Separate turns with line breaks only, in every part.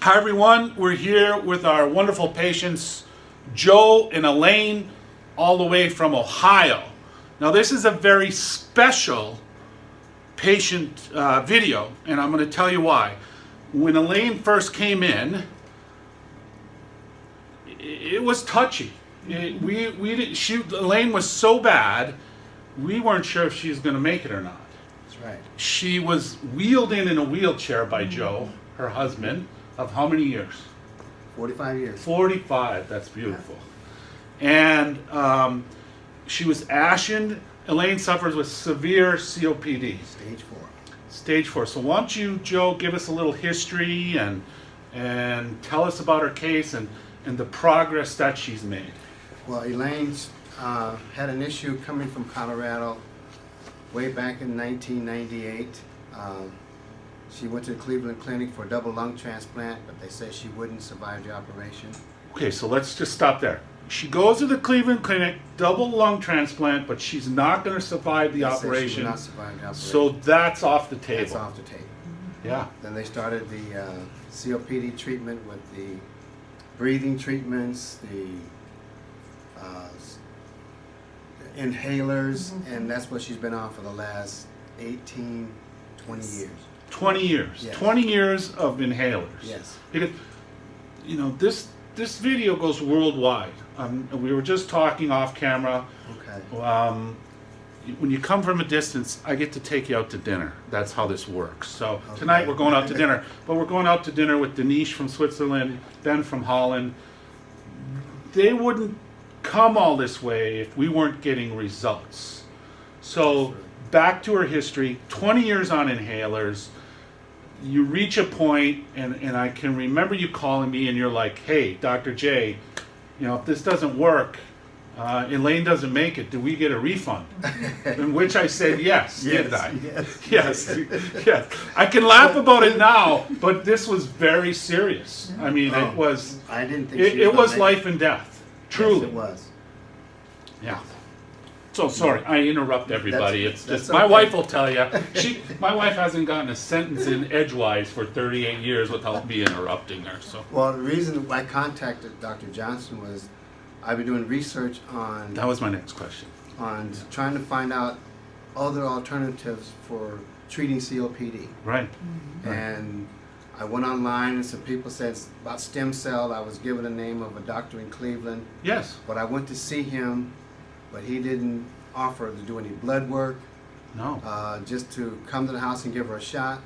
Hi everyone, we're here with our wonderful patients, Joe and Elaine, all the way from Ohio. Now this is a very special patient video, and I'm going to tell you why. When Elaine first came in, it was touchy. Elaine was so bad, we weren't sure if she was going to make it or not.
That's right.
She was wheeled in a wheelchair by Joe, her husband, of how many years?
45 years.
45, that's beautiful. And she was ashen. Elaine suffers with severe COPD.
Stage 4.
Stage 4. So why don't you, Joe, give us a little history and tell us about her case and the progress that she's made.
Well, Elaine's had an issue coming from Colorado way back in 1998. She went to the Cleveland Clinic for a double lung transplant, but they said she wouldn't survive the operation.
Okay, so let's just stop there. She goes to the Cleveland Clinic, double lung transplant, but she's not going to survive the operation.
She will not survive the operation.
So that's off the table.
That's off the table.
Yeah.
Then they started the COPD treatment with the breathing treatments, the inhalers, and that's what she's been on for the last 18, 20 years.
20 years.
Yes.
20 years of inhalers.
Yes.
Because, you know, this video goes worldwide. We were just talking off camera.
Okay.
When you come from a distance, I get to take you out to dinner. That's how this works. So
Okay.
tonight we're going out to dinner. But we're going out to dinner with Denise from Switzerland, Ben from Holland. They wouldn't come all this way if we weren't getting results. So back to her history, 20 years on inhalers. You reach a point, and I can remember you calling me and you're like, hey, Dr. J, you know, if this doesn't work, Elaine doesn't make it, do we get a refund? In which I said yes, didn't I?
Yes.
Yes. I can laugh about it now, but this was very serious. I mean, it was,
I didn't think
it was life and death, truly.
Yes, it was.
Yeah. So sorry, I interrupt everybody.
That's
It's just
okay.
my wife will tell you. My wife hasn't gotten a sentence in edgewise for 38 years without me interrupting her. So
Well, the reason I contacted Dr. Johnson was I've been doing research on
that was my next question.
trying to find out other alternatives for treating COPD.
Right.
And I went online and some people said about stem cell. I was given the name of a doctor in Cleveland,
Yes.
but I went to see him, but he didn't offer to do any blood work,
No.
just to come to the house and give her a shot.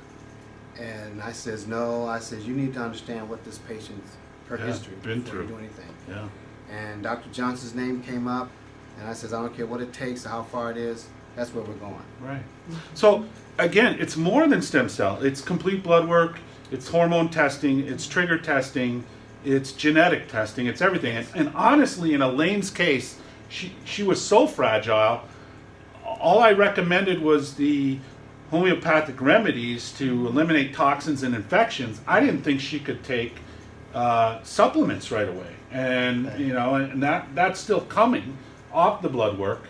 And I says, no. I says, you need to understand what this patient's, her
Yeah,
history
been
before you
through.
do anything.
Yeah.
And Dr. Johnson's name came up, and I says, I don't care what it takes or how far it is, that's where we're going.
Right. So again, it's more than stem cell. It's complete blood work. It's hormone testing. It's trigger testing. It's genetic testing. It's everything. And honestly, in Elaine's case, she was so fragile. All I recommended was the homeopathic remedies to eliminate toxins and infections. I didn't think she could take supplements right away, and you know, and that's still coming off the blood work.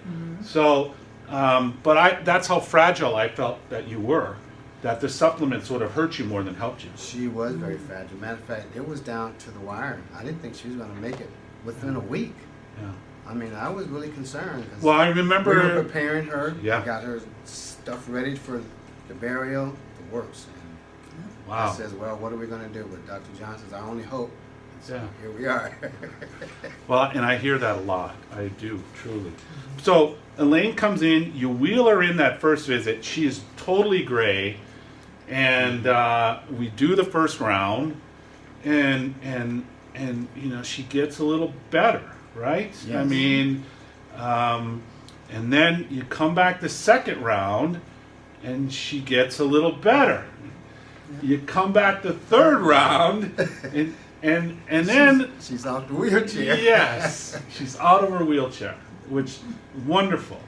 So, but that's how fragile I felt that you were. That the supplements would have hurt you more than helped you.
She was very fragile. Matter of fact, it was down to the wire. I didn't think she was going to make it within a week.
Yeah.
I mean, I was really concerned. 'Cause
Well, I
we
remember.
were preparing her.
Yeah.
Got her stuff ready for the burial, the works. And
Wow.
I says, well, what are we going to do? But Dr. Johnson's our only hope. So
Yeah.
here we are.
Well, and I hear that a lot. I do, truly. So Elaine comes in, you wheel her in that first visit. She is totally gray, and we do the first round, and you know, she gets a little better, right?
Yes.
I mean, and then you come back the second round, and she gets a little better. You come back the third round, and then
she's out the wheelchair.
yes, she's out of her wheelchair, which wonderful,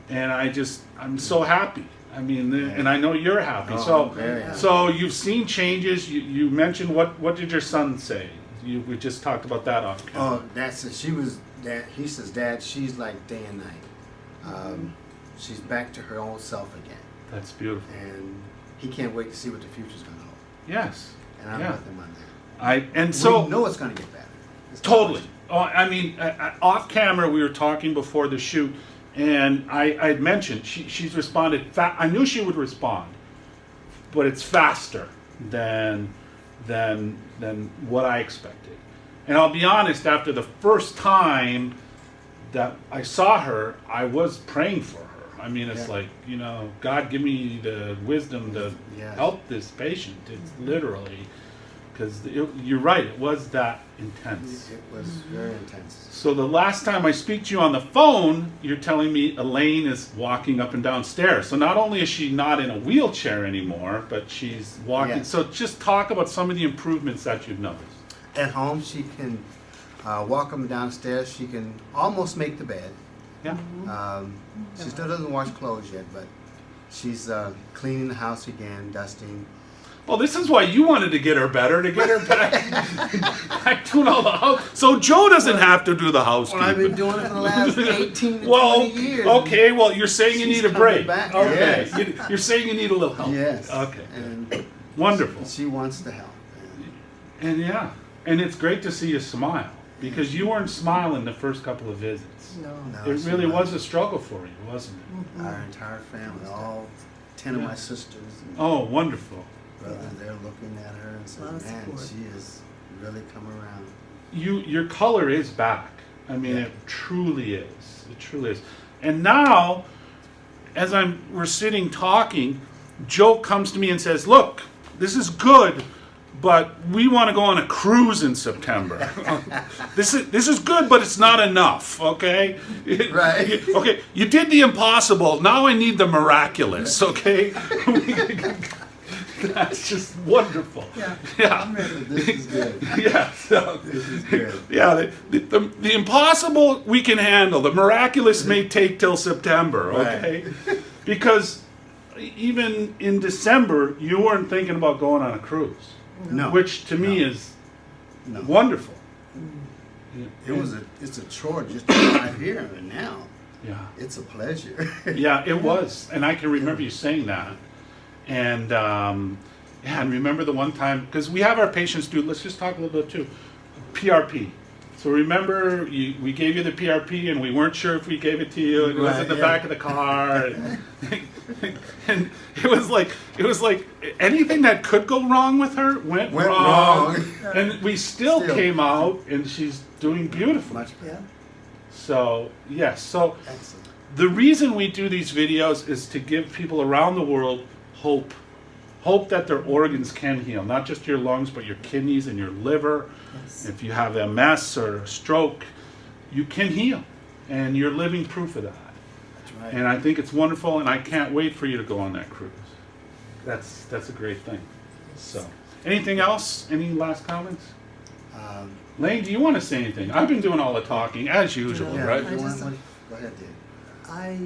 and I'm so happy. I mean, and I know you're happy.
Oh,
So
I'm very happy.
so you've seen changes. You mentioned what did your son say? We just talked about that off camera.
Oh, that's it. She was. Dad, he says, Dad, she's like day and night. She's back to her old self again.
That's beautiful.
And he can't wait to see what the future's going to hold.
Yes.
And I'm
Yeah.
with him on that.
So
we know it's going to get better. It's not
totally.
much.
Oh, I mean, off camera, we were talking before the shoot, and I'd mentioned she's responded. I knew she would respond, but it's faster than what I expected. And I'll be honest, after the first time that I saw her, I was praying for her. I mean, it's
Yeah.
like, God, give me the wisdom to
Yes.
help this patient. It's literally, because you're right, it was that intense.
It was very intense.
So the last time I speak to you on the phone, you're telling me Elaine is walking up and down stairs. So not only is she not in a wheelchair anymore, but she's walking.
Yeah.
So just talk about some of the improvements that you've noticed.
At home, she can walk up and downstairs. She can almost make the bed.
Yeah.
She still doesn't wash clothes yet, but she's cleaning the house again, dusting.
Well, this is why you wanted to get her better, back doing all the house. So Joe doesn't have to do the housekeeping.
Well, I've been doing it for the last 18 to
Well,
20 years.
okay, well, you're saying you
She's
need a
coming
break.
back.
Okay.
Yes.
You're saying you need a little help.
Yes.
Okay.
And
Wonderful.
she wants to help.
And yeah, and it's great to see you smile, because you weren't smiling the first couple of visits.
No.
No,
It
she
really
wants-
was a struggle for you, wasn't it?
Our entire family, all 10 of my sisters and
Oh, wonderful.
brothers, they're looking at her and saying,
Lot of
man,
support.
she has really come around.
Your color is back. I mean,
Yeah.
it truly is. It truly is. And now, as we're sitting talking, Joe comes to me and says, "Look, this is good, but we want to go on a cruise in September. This is good, but it's not enough, okay?
Right.
Okay, you did the impossible. Now I need the miraculous, okay?" That's just wonderful.
Yeah.
Yeah.
I'm ready.
This is good.
Yeah. So,
This is good.
yeah. The impossible we can handle. The miraculous may take till September, okay? Because even in December, you weren't thinking about going on a cruise,
No.
which to me
No.
is
No.
wonderful.
It's a chore just to drive here, and now
Yeah.
it's a pleasure.
Yeah, it was, and I can remember you saying that. And yeah, and remember the one time, because we have our patients do. Let's just talk a little bit too. PRP. So remember, we gave you the PRP, and we weren't sure if we gave it to you. It was
Right,
in the
yeah.
back of the car, and it was like anything that could go wrong with her went wrong. And we still came out, and she's doing beautiful.
Much
Yeah.
So yes, so.
excellent.
The reason we do these videos is to give people around the world hope. Hope that their organs can heal, not just your lungs, but your kidneys and your liver.
Yes.
If you have MS or a stroke, you can heal. And you're living proof of that.
That's right.
And I think it's wonderful, and I can't wait for you to go on that cruise. That's a great thing. So, anything else? Any last comments? Lane, do you want to say anything? I've been doing all the talking, as usual,
Yeah,
right?
you
I
want-
just-
go ahead, Dave.
I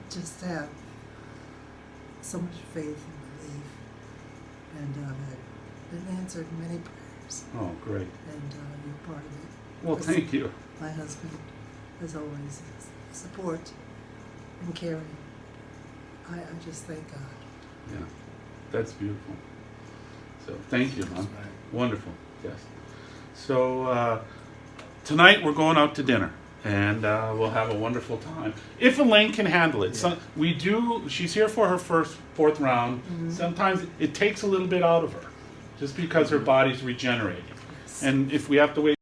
just have so much faith and belief, and I've been answered many prayers,
Oh, great.
and you're part of it.
Well,
Because
thank you.
My husband, as always, is support and caring. I just thank God.
Yeah, that's beautiful. So thank you,
That's
hon.
right.
Wonderful. Yes. So tonight we're going out to dinner, and we'll have a wonderful time if Elaine can handle it. So we do. She's here for her fourth round. Sometimes it takes a little bit out of her, just because her body's regenerating,
Yes.
and if we have to wait